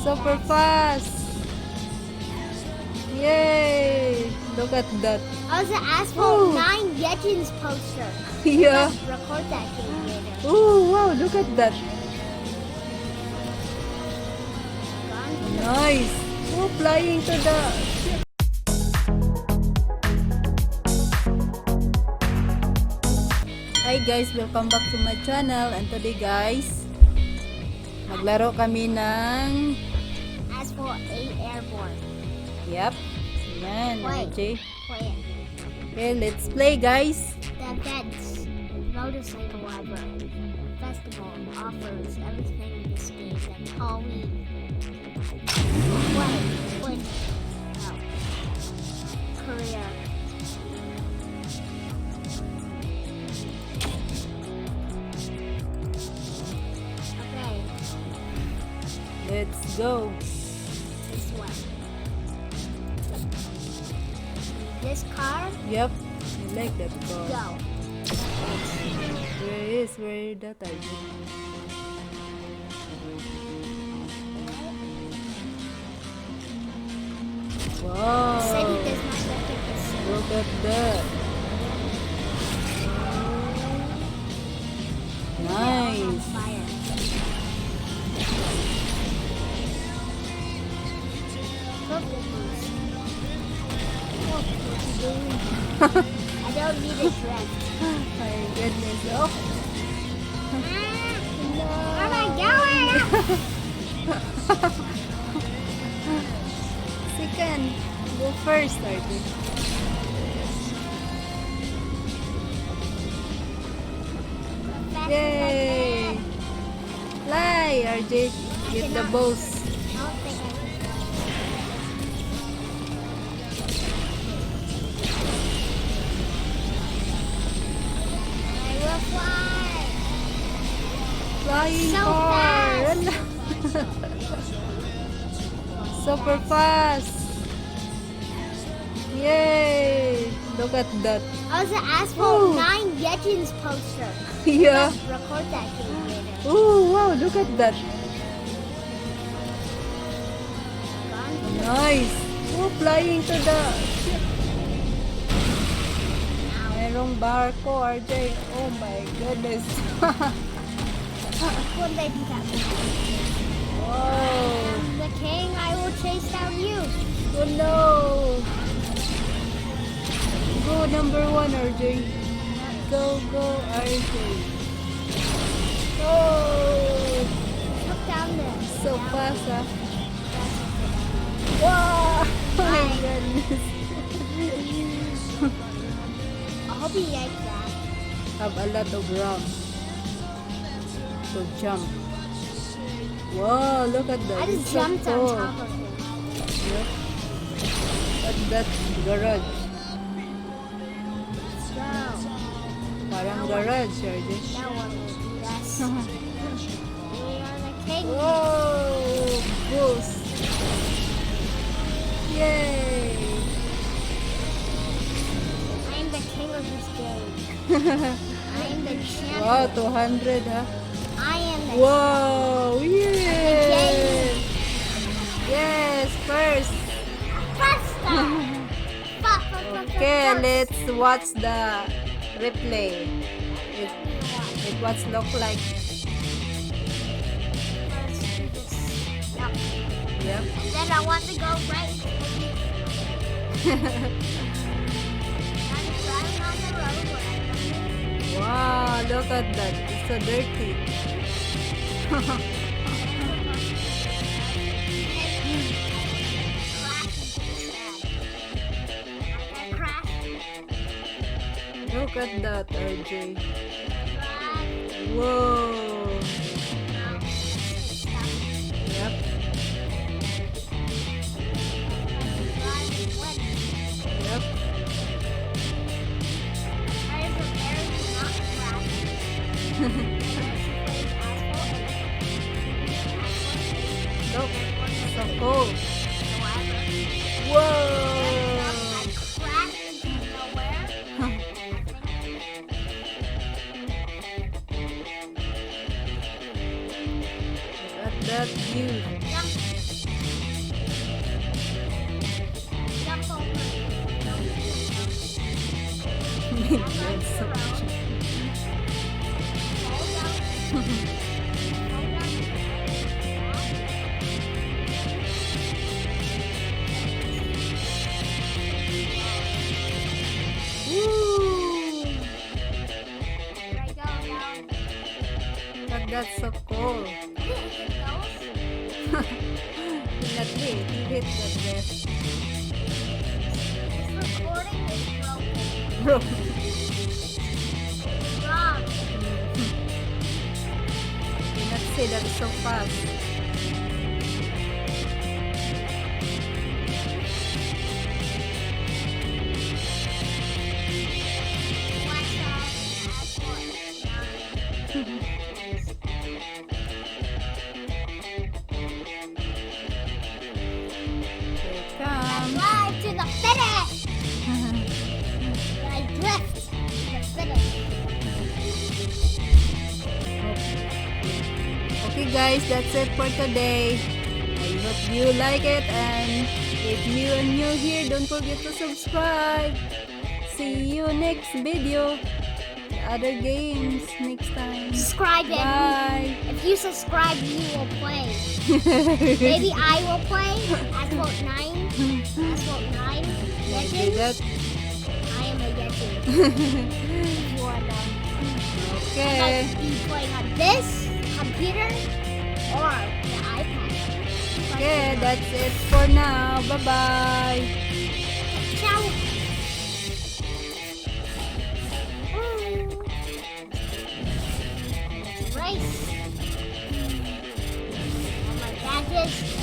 Super fast. Yay! Look at that. I was an Ooh. Asphalt 9 Legends poster. Yeah. Let's record that game later. Oh, wow, look at that. Nice. Oh, flying to the... Hi guys, welcome back to my channel. And today guys, maglaro kami ng... Asphalt 8 Airborne. Yep. Yan, Play. RJ. Play it. Okay, let's play guys. The events, motorcycle library, festival offers everything in this game that's Halloween. Play, win, no. Career. Okay, Let's go. this one. This car, Yep. I like that car. go. Where that RJ? Wow. Said he does not look at this. Look at that. Nice. Fire. Purple boost. What are you doing? I don't need a dress. My goodness. Oh. Where am I going? Second. Go first, RJ. Yay! Fly, RJ. Get the boss. I will fly. Flying So car. Super fast. Yay! Look at that. I was an Asphalt Ooh. 9 Legends poster. Yeah. Let's record that game later. Oh, wow, look at that. Nice. Oh, flying to the... Merong barko, RJ. Oh my goodness. What did I do that for? Wow. I'm the king. I will chase down you. Oh no. Go number 1, RJ. Go, RJ. Oh, Look down there. so Down. fast, ah. That's Wow. Oh my Bye. goodness. I'll be like that. Have a lot of room to jump. Wow, look at that. I It's just so jumped on cool. top of him. Yep. At that garage. Let's go. Parang garage, RJ. That one will beat us. We are the king. Whoa! Boost! Yay! I'm the king of this game. I'm the champion. Wow, 200, huh? I am the Wow! Yes! Yes, first! Faster. Okay, let's watch the replay. It what's look like. Yep. Then I want to go right. I'm driving on the road. Wow, look at that. It's so dirty. Look at that, RJ. Whoa. Yep. Yep. Look. So cool. Whoa. Look at that view. So around. Fall down. Fall woo! Should I go down? But that's so cool. I didn't hit those. Not me. You hit that there. This recording is broken. Bro. Wrong. Do not say that so fast. Watch out. That's what. Here it comes. Drive to the finish. I drift to the finish. Okay guys, that's it for today. I hope you like it, and if you are new here, don't forget to subscribe. See you next video. Other games next time. Subscribe and Bye. if you subscribe, you will play. Maybe I will play. Asphalt 9. Asphalt 9. Do Legends. that. I am a legend. If you want to know. Okay. Might be playing on this computer or the iPad. Okay, that's it for now. Bye-bye. Ciao. Race. All my badges.